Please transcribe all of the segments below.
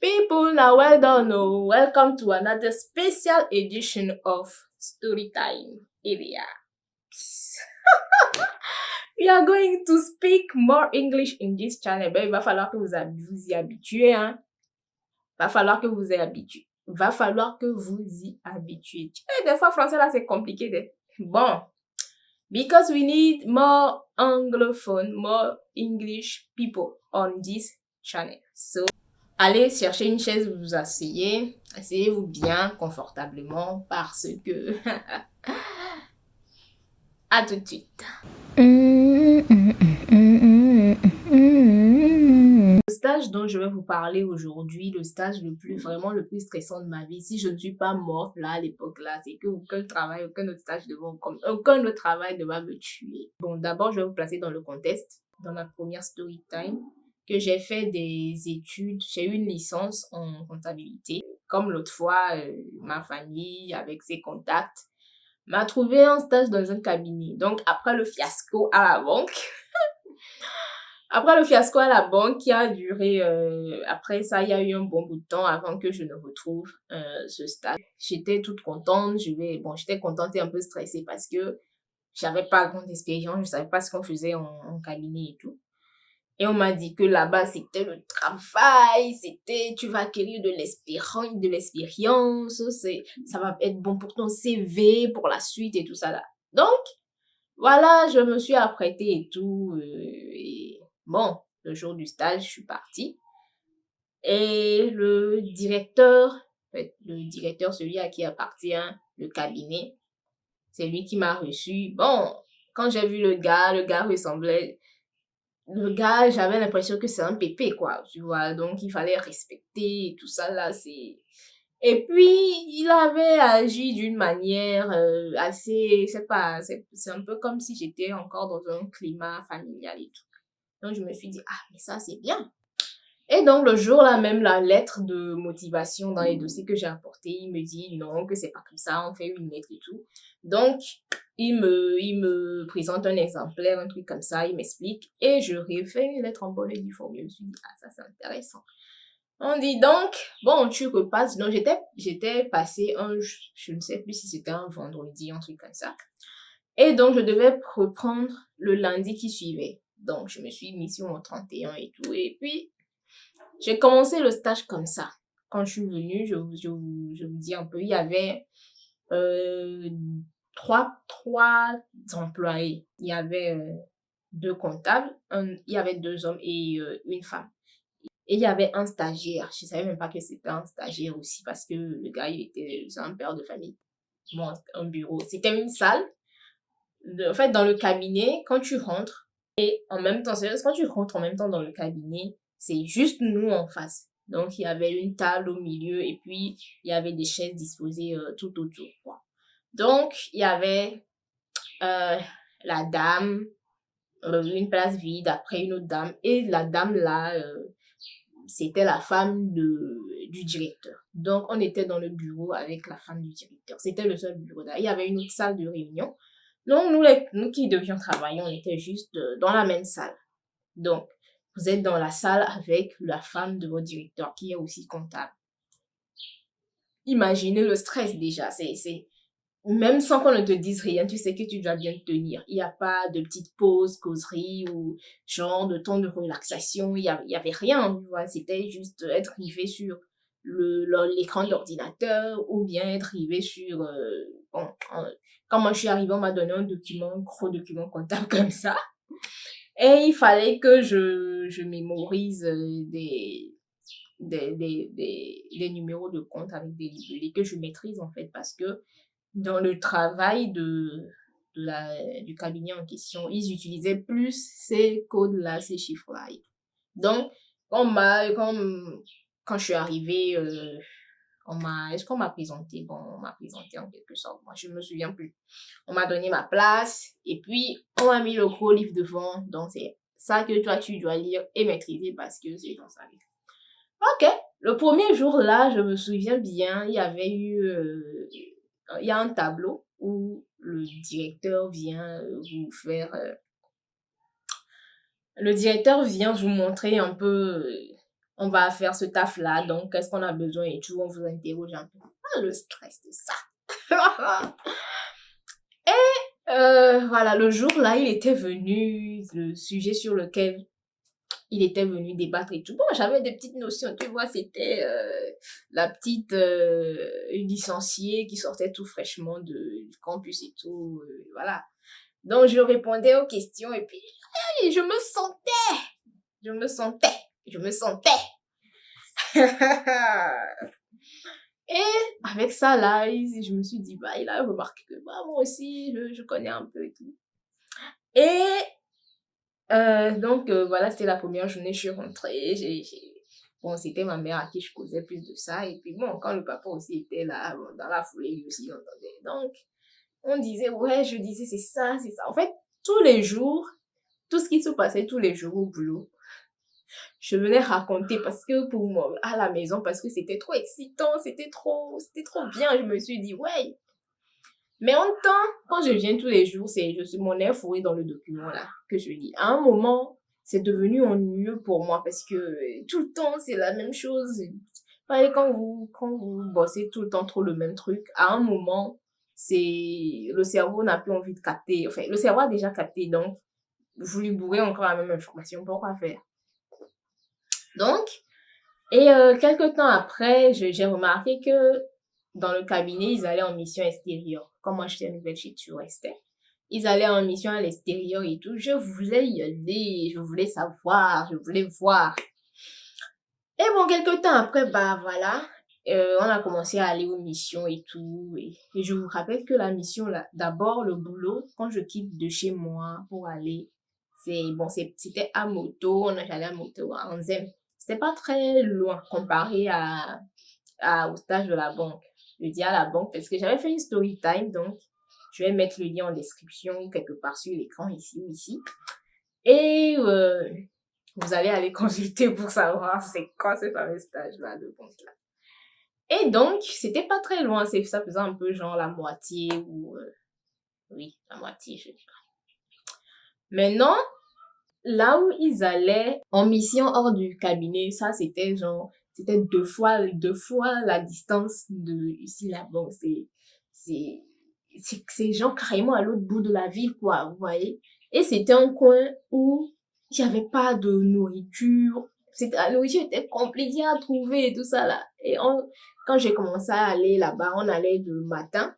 People, now well done. Oh, welcome to another special edition of Storytime. Here we are. We are going to speak more English in this channel. Ben, il va falloir que vous y habituez, hein. Va falloir que vous y habituez. Va falloir que vous y habituez. Des fois, français là, c'est compliqué. Bon. Because we need more anglophone, more English people on this channel. So, allez chercher une chaise, vous asseyez. Asseyez-vous bien, confortablement, parce que... À tout de suite. Le stage dont je vais vous parler aujourd'hui, le stage le plus stressant de ma vie, si je ne suis pas morte là à l'époque là, c'est que aucun autre stage aucun autre travail ne va me tuer. Bon, d'abord, je vais vous placer dans le contexte, dans ma première story time, que j'ai fait des études, j'ai eu une licence en comptabilité. Comme l'autre fois, ma famille, avec ses contacts, m'a trouvé un stage dans un cabinet. Donc, après le fiasco à la banque, qui a duré, après ça, il y a eu un bon bout de temps avant que je ne retrouve ce stage. J'étais toute contente, j'étais contente et un peu stressée parce que j'avais pas grande expérience, je savais pas ce qu'on faisait en cabinet et tout. Et on m'a dit que là-bas, c'était le travail, tu vas acquérir de l'expérience, ça va être bon pour ton CV, pour la suite et tout ça là. Donc, voilà, je me suis apprêtée et tout. Et bon, le jour du stage, je suis partie. Et le directeur, celui à qui appartient le cabinet, c'est lui qui m'a reçu. Bon, quand j'ai vu le gars ressemblait... Le gars, j'avais l'impression que c'est un pépé, quoi, tu vois. Donc, il fallait respecter et tout ça, là, c'est... Et puis, il avait agi d'une manière assez... C'est un peu comme si j'étais encore dans un climat familial et tout. Donc, je me suis dit, ah, mais ça, c'est bien. Et donc, le jour là même, la lettre de motivation dans les dossiers que j'ai apportés, il me dit non, que c'est pas comme ça, on fait une lettre et tout. Donc, il me présente un exemplaire, un truc comme ça, il m'explique, et je refais une lettre en bonne et due forme. Je me suis dit, ah, ça c'est intéressant. On dit donc, bon, tu repasses. Donc, j'étais passé je ne sais plus si c'était un vendredi, un truc comme ça. Et donc, je devais reprendre le lundi qui suivait. Donc, je me suis mis sur mon 31 et tout, et puis, j'ai commencé le stage comme ça. Quand je suis venue, je vous dis un peu, il y avait trois employés. Il y avait deux comptables, il y avait deux hommes et une femme. Et il y avait un stagiaire. Je savais même pas que c'était un stagiaire aussi parce que le gars, c'est un père de famille. Bon, un bureau. C'était une salle. En fait, dans le cabinet, quand tu rentres, et en même temps, c'est quand tu rentres en même temps dans le cabinet, c'est juste nous en face. Donc, il y avait une table au milieu et puis il y avait des chaises disposées tout autour, quoi. Donc, il y avait la dame, une place vide, après une autre dame. Et la dame là, c'était la femme du directeur. Donc, on était dans le bureau avec la femme du directeur. C'était le seul bureau là. Il y avait une autre salle de réunion. Donc, nous qui devions travailler, on était juste dans la même salle. Donc, vous êtes dans la salle avec la femme de votre directeur qui est aussi comptable. Imaginez le stress déjà. Même sans qu'on ne te dise rien, tu sais que tu dois bien te tenir. Il n'y a pas de petite pause, causerie ou genre de temps de relaxation. Il y avait rien, tu vois. C'était juste être rivé sur l'écran d'ordinateur ou bien être rivé sur... quand moi je suis arrivée, on m'a donné un gros document comptable comme ça. Et il fallait que je mémorise des numéros de compte avec des libellés que je maîtrise en fait parce que dans le travail du cabinet en question, ils utilisaient plus ces codes-là, ces chiffres-là. Donc, quand je suis arrivée, est-ce qu'on m'a présenté? Bon, on m'a présenté en quelque sorte. Moi, je me souviens plus. On m'a donné ma place et puis on m'a mis le gros livre devant. Donc, c'est ça que toi, tu dois lire et maîtriser parce que c'est dans sa vie. Ok. Le premier jour là, je me souviens bien, il y a un tableau où le directeur vient vous montrer un peu on va faire ce taf-là, donc qu'est-ce qu'on a besoin et tout, on vous interroge un peu. Ah, le stress de ça. Voilà, le jour-là, il était venu, le sujet sur lequel il était venu débattre et tout. Bon, j'avais des petites notions, tu vois, c'était la petite licenciée qui sortait tout fraîchement du campus et tout, voilà. Donc, je répondais aux questions et puis, hey, je me sentais. Et avec ça, là, je me suis dit, bah, il a remarqué que bah, moi aussi, je connais un peu et tout. Et donc, voilà, c'était la première journée, je suis rentrée. Bon, c'était ma mère à qui je causais plus de ça. Et puis bon, quand le papa aussi était là, bon, dans la foulée, lui aussi, il entendait. Donc, on disait, ouais, je disais, c'est ça, c'est ça. En fait, tous les jours, tout ce qui se passait tous les jours au boulot, je venais raconter parce que pour moi, à la maison, parce que c'était trop excitant, c'était trop bien. Je me suis dit, ouais. Mais en temps, quand je viens tous les jours, je suis mon nez fourré dans le document là, que je lis. À un moment, c'est devenu ennuyeux pour moi parce que tout le temps, c'est la même chose. Pareil, quand vous bossez tout le temps trop le même truc, à un moment, le cerveau n'a plus envie de capter. Enfin, le cerveau a déjà capté, donc, vous lui bourrez encore la même information. Pourquoi faire? Donc, et quelques temps après, j'ai remarqué que dans le cabinet, ils allaient en mission extérieure. Comme moi, j'étais nouvelle chez Turestais. Ils allaient en mission à l'extérieur et tout. Je voulais y aller, je voulais savoir, je voulais voir. Et bon, quelques temps après, bah voilà, on a commencé à aller aux missions et tout. Et je vous rappelle que la mission, là, d'abord le boulot, quand je quitte de chez moi pour aller, c'était à moto, j'allais à moto à Anzem. C'était pas très loin comparé au stage de la banque. Je dis à la banque parce que j'avais fait une story time, donc je vais mettre le lien en description quelque part sur l'écran ici ou ici. Et vous allez aller consulter pour savoir c'est quoi ce fameux stage-là de banque-là. Et donc, c'était pas très loin, ça faisait un peu genre la moitié ou... oui, la moitié, je dirais. Maintenant, là où ils allaient en mission hors du cabinet, ça c'était deux fois la distance de ici là-bas. C'est genre carrément à l'autre bout de la ville, quoi, vous voyez. Et c'était un coin où il n'y avait pas de nourriture. La nourriture était compliquée à trouver et tout ça là. Et quand j'ai commencé à aller là-bas, on allait le matin.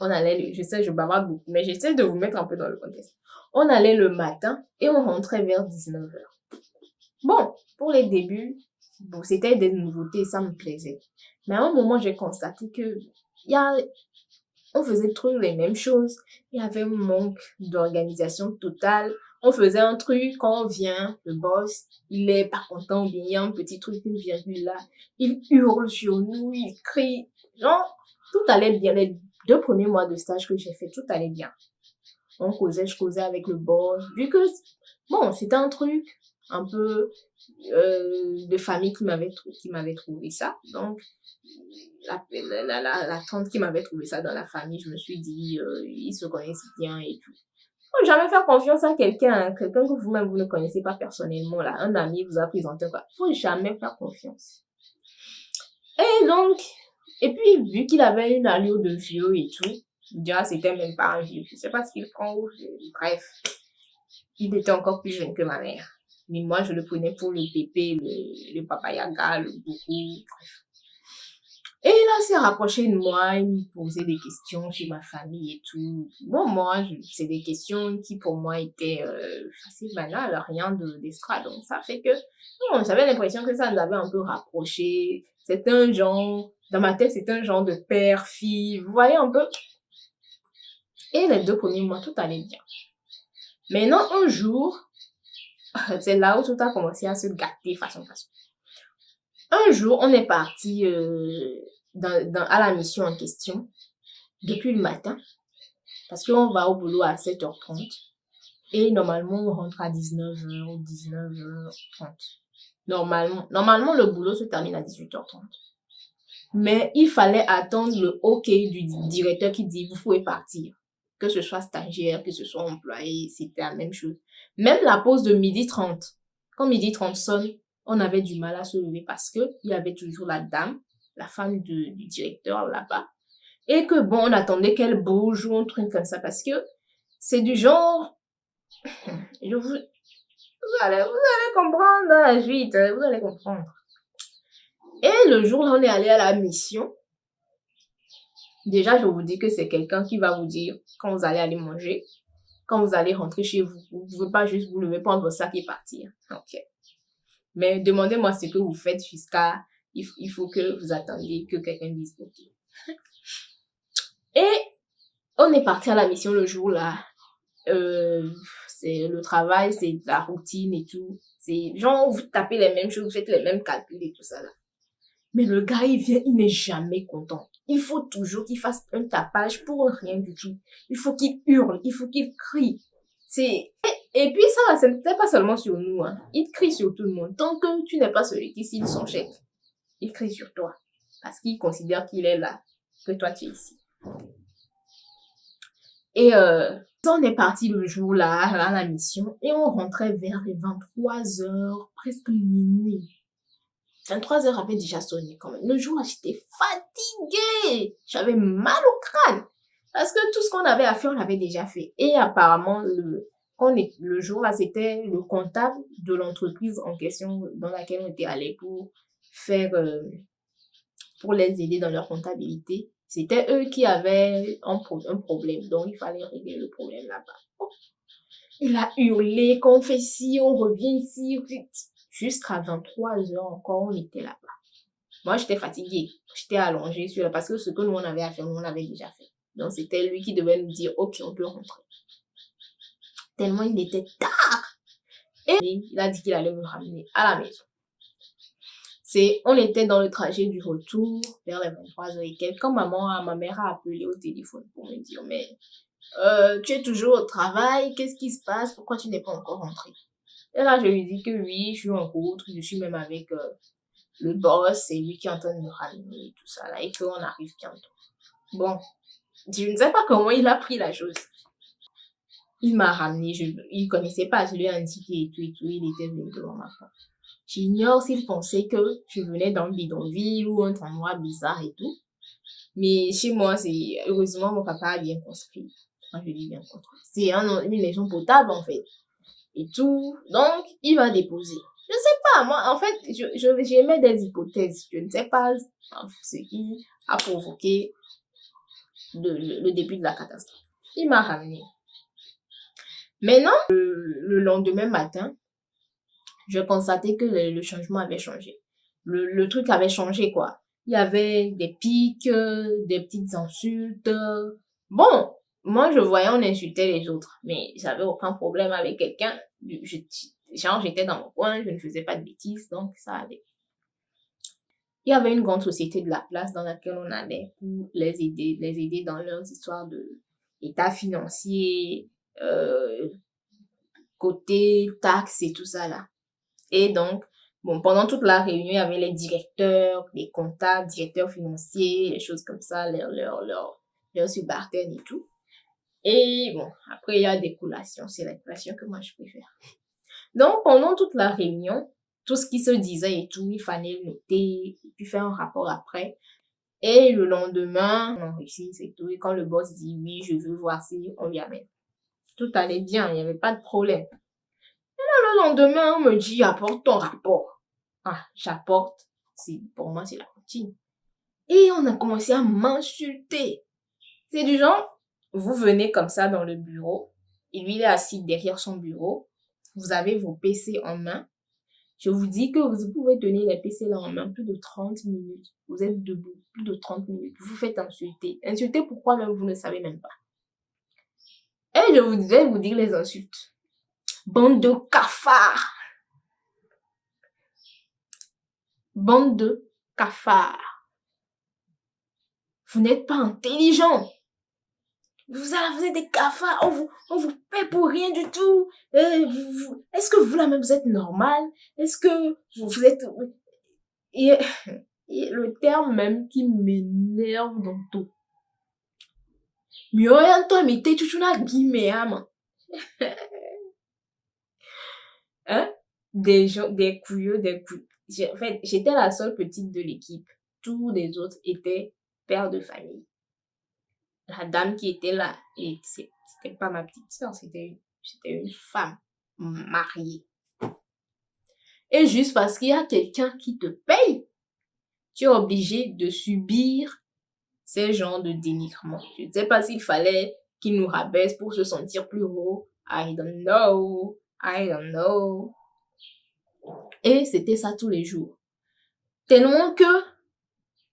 Je sais, je bavarde beaucoup, mais j'essaie de vous mettre un peu dans le contexte. On allait le matin et on rentrait vers 19h. Bon, pour les débuts, bon, c'était des nouveautés, ça me plaisait. Mais à un moment, j'ai constaté que on faisait toujours les mêmes choses. Il y avait un manque d'organisation totale. On faisait un truc, quand on vient, le boss, il est pas content, ou bien il y a un petit truc, une virgule là. Il hurle sur nous, il crie. Genre, tout allait bien. Les 2 premiers mois de stage que j'ai fait, tout allait bien. Je causais avec le boss. Vu que, bon, c'était un truc un peu de famille qui m'avait trouvé ça. Donc, la tante qui m'avait trouvé ça dans la famille, je me suis dit, ils se connaissent bien et tout. Faut jamais faire confiance à quelqu'un que vous-même vous ne connaissez pas personnellement là. Un ami vous a présenté quoi. Faut jamais faire confiance. Et donc, et puis vu qu'il avait une allure de vieux et tout, déjà c'était même pas un vieux. Je sais pas ce qu'il prend. Bref, il était encore plus jeune que ma mère. Mais moi, je le prenais pour le pépé, le papayaga, le bourreau, bref. Et là, s'est rapproché de moi, il me posait des questions sur ma famille et tout. Bon, moi, c'est des questions qui pour moi étaient assez banales, rien d'extra. Donc, ça fait que, bon, j'avais l'impression que ça nous avait un peu rapprochés. C'est un genre, dans ma tête, c'est un genre de père-fille. Vous voyez un peu? Et les 2 premiers mois, tout allait bien. Maintenant, un jour, c'est là où tout a commencé à se gâter façon. Un jour, on est parti à la mission en question, depuis le matin, parce qu'on va au boulot à 7h30, et normalement, on rentre à 19h ou 19h30. Normalement, le boulot se termine à 18h30. Mais il fallait attendre le OK du directeur qui dit, vous pouvez partir. Que ce soit stagiaire, que ce soit employé, c'était la même chose. Même la pause de 12h30. Quand 12h30 sonne, on avait du mal à se lever parce que il y avait toujours la dame, la femme du directeur là-bas. Et que bon, on attendait qu'elle bouge ou un truc comme ça parce que c'est du genre, vous allez comprendre dans la suite, vous allez comprendre. Et le jour là, on est allé à la mission. Déjà, je vous dis que c'est quelqu'un qui va vous dire quand vous allez aller manger, quand vous allez rentrer chez vous. Vous ne pouvez pas juste vous lever, prendre votre sac et partir. Ok. Mais demandez-moi ce que vous faites jusqu'à... Il faut que vous attendiez que quelqu'un dise ok. Et on est parti à la mission le jour là. C'est le travail, c'est la routine et tout. C'est genre, vous tapez les mêmes choses, vous faites les mêmes calculs et tout ça là. Mais le gars, il vient, il n'est jamais content. Il faut toujours qu'il fasse un tapage pour rien du tout. Il faut qu'il hurle, il faut qu'il crie. Et puis ça, ce n'est pas seulement sur nous, hein. Il crie sur tout le monde. Tant que tu n'es pas celui qui signe son chèque, il crie sur toi. Parce qu'il considère qu'il est là, que toi tu es ici. Et on est parti le jour là, à la mission, et on rentrait vers les 23h, presque minuit. 23h avait déjà sonné quand même. Le jour là, j'étais fatiguée. J'avais mal au crâne. Parce que tout ce qu'on avait à faire, on l'avait déjà fait. Et apparemment, le jour là, c'était le comptable de l'entreprise en question dans laquelle on était allé pour faire, pour les aider dans leur comptabilité. C'était eux qui avaient un problème. Donc, il fallait régler le problème là-bas. Il a hurlé qu'on fait ci, on revient ici. Jusqu'à 23h encore, on était là-bas. Moi, j'étais fatiguée. J'étais allongée parce que ce que nous, on avait à faire, nous, on l'avait déjà fait. Donc, c'était lui qui devait nous dire, ok, on peut rentrer. Tellement il était tard. Et il a dit qu'il allait me ramener à la maison. On était dans le trajet du retour vers les 23h et quelques. Quand ma mère a appelé au téléphone pour me dire, mais tu es toujours au travail, qu'est-ce qui se passe? Pourquoi tu n'es pas encore rentré? Et là, je lui dis que oui, je suis en route, je suis même avec le boss, c'est lui qui est en train de me ramener, tout ça là, et qu'on arrive bientôt. Bon, je ne sais pas comment il a pris la chose. Il m'a ramené, il connaissait pas, je lui ai indiqué et tout, il était venu devant ma porte. J'ignore s'il pensait que je venais d'un bidonville ou un endroit bizarre et tout. Mais chez moi, heureusement, mon papa a bien construit. Quand je dis bien construit, c'est une maison potable en fait. Et tout. Donc, il va déposer. Je sais pas, moi, en fait, j'émets des hypothèses. Je ne sais pas ce qui a provoqué le début de la catastrophe. Il m'a ramené. Maintenant, le lendemain matin, je constatais que le changement avait changé. Le truc avait changé, quoi. Il y avait des pics, des petites insultes. Bon, moi, je voyais, on insultait les autres, mais j'avais aucun problème avec quelqu'un. Genre, j'étais dans mon coin, je ne faisais pas de bêtises, donc ça allait. Il y avait une grande société de la place dans laquelle on allait pour les aider dans leurs histoires d'état financier, côté taxes et tout ça là. Et donc, bon, pendant toute la réunion, il y avait les directeurs, les comptables, directeurs financiers, les choses comme ça, leurs subalternes et tout. Et bon, après, il y a des collations. C'est la collation que moi, je préfère. Donc, pendant toute la réunion, tout ce qui se disait et tout, il fallait le noter, puis faire un rapport après. Et le lendemain, on enregistre et tout. Et quand le boss dit oui, je veux voir si on lui amène. Tout allait bien, il n'y avait pas de problème. Le lendemain, on me dit, apporte ton rapport. Ah, j'apporte. Pour moi, c'est la routine. Et on a commencé à m'insulter. C'est du genre, vous venez comme ça dans le bureau, et lui, il est assis derrière son bureau. Vous avez vos PC en main. Je vous dis que vous pouvez tenir les PC là en main plus de 30 minutes. Vous êtes debout plus de 30 minutes. Vous faites insulter. Insulter pourquoi même, vous ne savez même pas. Et je vais vous dire les insultes. Bande de cafards. Bande de cafards. Vous n'êtes pas intelligent. Vous êtes des cafards. On vous paie pour rien du tout. Est-ce que vous là même vous êtes normal? Est-ce que vous êtes... Et le terme même qui m'énerve dans tout. Mieux toi mais tu n'as guillemets hein? des gens, des couilleux, En fait, j'étais la seule petite de l'équipe. Tous les autres étaient pères de famille. La dame qui était là, et c'était pas ma petite sœur, c'était une femme mariée. Et juste parce qu'il y a quelqu'un qui te paye, tu es obligé de subir ces genres de dénigrement. Je ne sais pas s'il fallait qu'il nous rabaisse pour se sentir plus haut. I don't know. I don't know. Et c'était ça tous les jours. Tellement que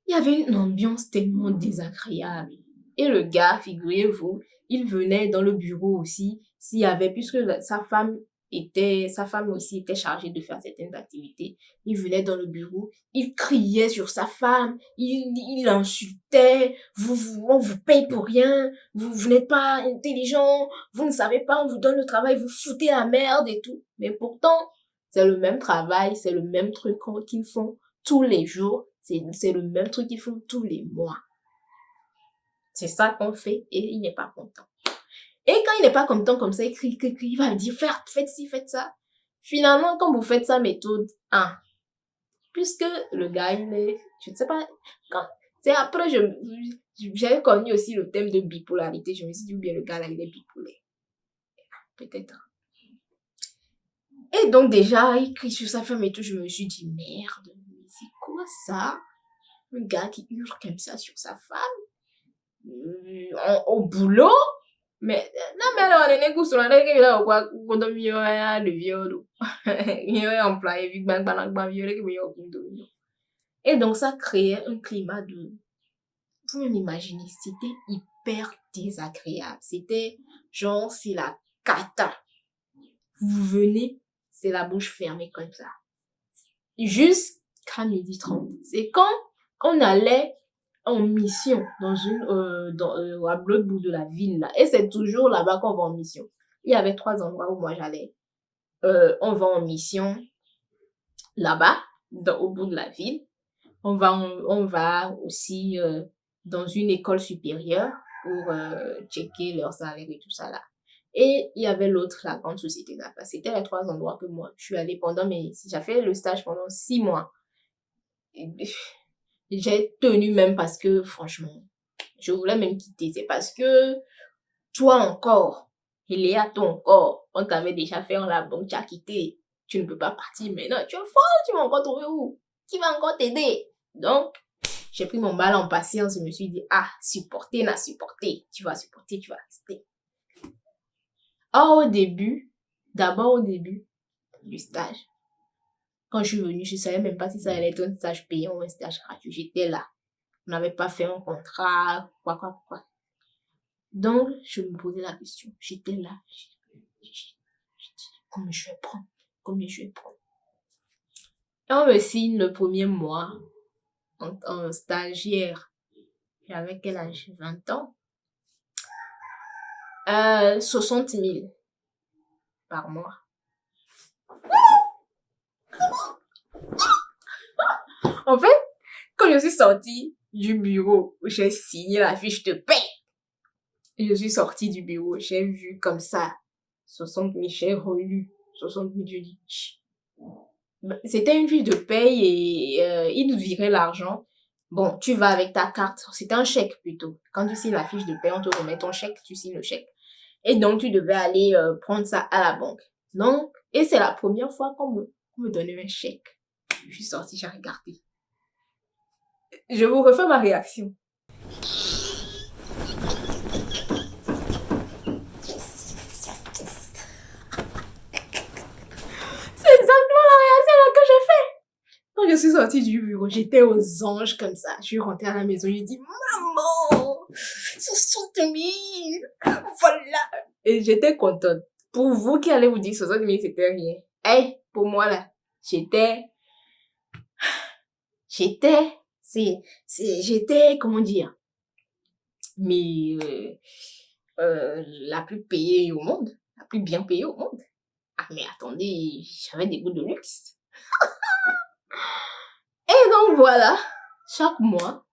il y avait une ambiance tellement désagréable. Et le gars, figurez-vous, il venait dans le bureau aussi, s'il y avait, puisque sa femme aussi était chargée de faire certaines activités. Il venait dans le bureau, il criait sur sa femme, il l'insultait, on vous paye pour rien, vous n'êtes pas intelligent, vous ne savez pas, on vous donne le travail, vous foutez la merde et tout. Mais pourtant, c'est le même travail, c'est le même truc qu'ils font tous les jours, c'est le même truc qu'ils font tous les mois. C'est ça qu'on fait et il n'est pas content. Et quand il n'est pas content comme ça, il crie, il va me dire faites ci, faites ça. Finalement, quand vous faites sa méthode 1, puisque le gars, je ne sais pas, c'est après, j'avais connu aussi le thème de bipolarité, je me suis dit, ou bien le gars là, il est bipolaire. Peut-être. Et donc déjà, il crie sur sa femme et tout, je me suis dit, merde, c'est quoi ça? Un gars qui hurle comme ça sur sa femme au boulot? Mais non, mais alors, on est tous là, là, ou quoi, quand on le viol, il est employé, vu que et donc, ça créait un climat de, vous m'imaginez, c'était hyper désagréable. C'était genre, c'est la cata. Vous venez, c'est la bouche fermée comme ça. Jusqu'à 12h30. C'est quand on allait en mission à l'autre bout de la ville là. Et c'est toujours là-bas qu'on va en mission. Il y avait 3 endroits où moi j'allais. On va en mission là-bas, au bout de la ville. On va aussi dans une école supérieure pour checker leur salaire et tout ça là. Et il y avait l'autre, la grande société là-bas. C'était les 3 endroits que moi, je suis allée j'ai fait le stage pendant 6 mois. J'ai tenu même parce que, franchement, je voulais même quitter. C'est parce que toi encore, Eléa, toi encore, on t'avait déjà fait en la banque, tu as quitté. Tu ne peux pas partir maintenant. Tu es folle, tu vas encore trouver où? Qui va encore t'aider? Donc, j'ai pris mon mal en patience. Je me suis dit, supporter, n'a supporté. Tu vas supporter, tu vas rester. Or, d'abord au début du stage, quand je suis venue, je ne savais même pas si ça allait être un stage payant ou un stage gratuit. J'étais là. On n'avait pas fait un contrat, quoi. Donc, je me posais la question. J'étais là. Combien je vais prendre? Et on me signe le premier mois en stagiaire. J'avais quel âge? 20 ans. 60 000 par mois. En fait, quand je suis sortie du bureau, j'ai signé la fiche de paie. Et je suis sortie du bureau, j'ai vu comme ça 60 000, j'ai relu 60 000, je dis. C'était une fiche de paye et ils nous viraient l'argent. Bon, tu vas avec ta carte. C'était un chèque plutôt. Quand tu signes la fiche de paye, on te remet ton chèque, tu signes le chèque. Et donc, tu devais aller prendre ça à la banque. Donc, et c'est la première fois qu'on me donnait un chèque. Je suis sortie, j'ai regardé. Je vous refais ma réaction. C'est exactement la réaction là que j'ai fait. Quand je suis sortie du bureau, j'étais aux anges comme ça. Je suis rentrée à la maison, j'ai dit, maman, 60 000, voilà. Et j'étais contente. Pour vous qui allez vous dire 60 000, c'était rien. Hey, pour moi là, j'étais, comment dire, mais la plus payée au monde, la plus bien payée au monde. Ah mais attendez, j'avais des goûts de luxe. Et donc voilà, chaque mois,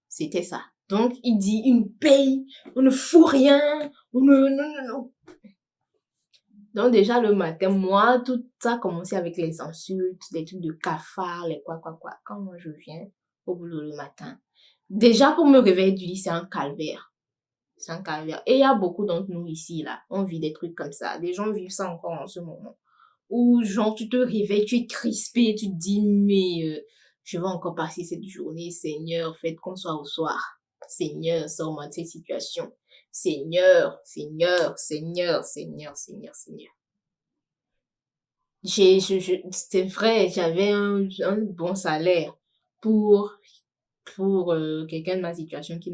c'était ça. Donc il dit, il nous paye, on ne fout rien, non. Donc déjà le matin, moi, tout ça a commencé avec les insultes, les trucs de cafard, les quoi. Quand moi je viens au boulot le matin, déjà pour me réveiller du lit, c'est un calvaire. C'est un calvaire. Et il y a beaucoup d'entre nous ici, là, on vit des trucs comme ça. Des gens vivent ça encore en ce moment. Où genre tu te réveilles, tu es crispé, tu te dis mais je vais encore passer cette journée, Seigneur, faites qu'on soit au soir. Seigneur, sors-moi de cette situation. Seigneur, Seigneur, Seigneur, Seigneur, Seigneur, Seigneur. C'est vrai, j'avais un bon salaire pour, pour quelqu'un de ma situation qui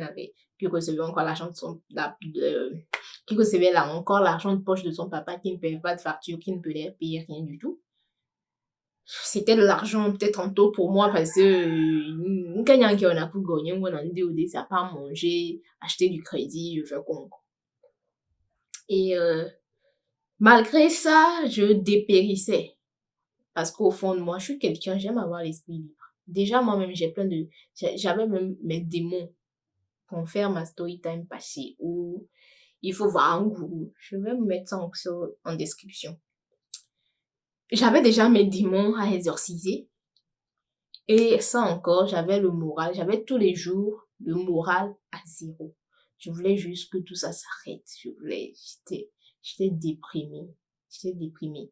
recevait encore l'argent de qui recevait là encore l'argent de poche de son papa, qui ne payait pas de facture, qui ne payait payer rien du tout. C'était de l'argent peut-être en tôt pour moi parce que quand il y a qui a pu gagner, on a dit ça pas manger, acheter du crédit, je fais quoi. Et malgré ça, je dépérissais. Parce qu'au fond de moi, je suis quelqu'un, j'aime avoir l'esprit libre. Déjà, moi-même, j'avais même mes démons pour faire ma story time passée où il faut voir un gourou. Je vais me mettre ça en description. J'avais déjà mes démons à exorciser. Et ça encore, j'avais le moral, j'avais tous les jours le moral à zéro. Je voulais juste que tout ça s'arrête. J'étais déprimée. J'étais déprimée.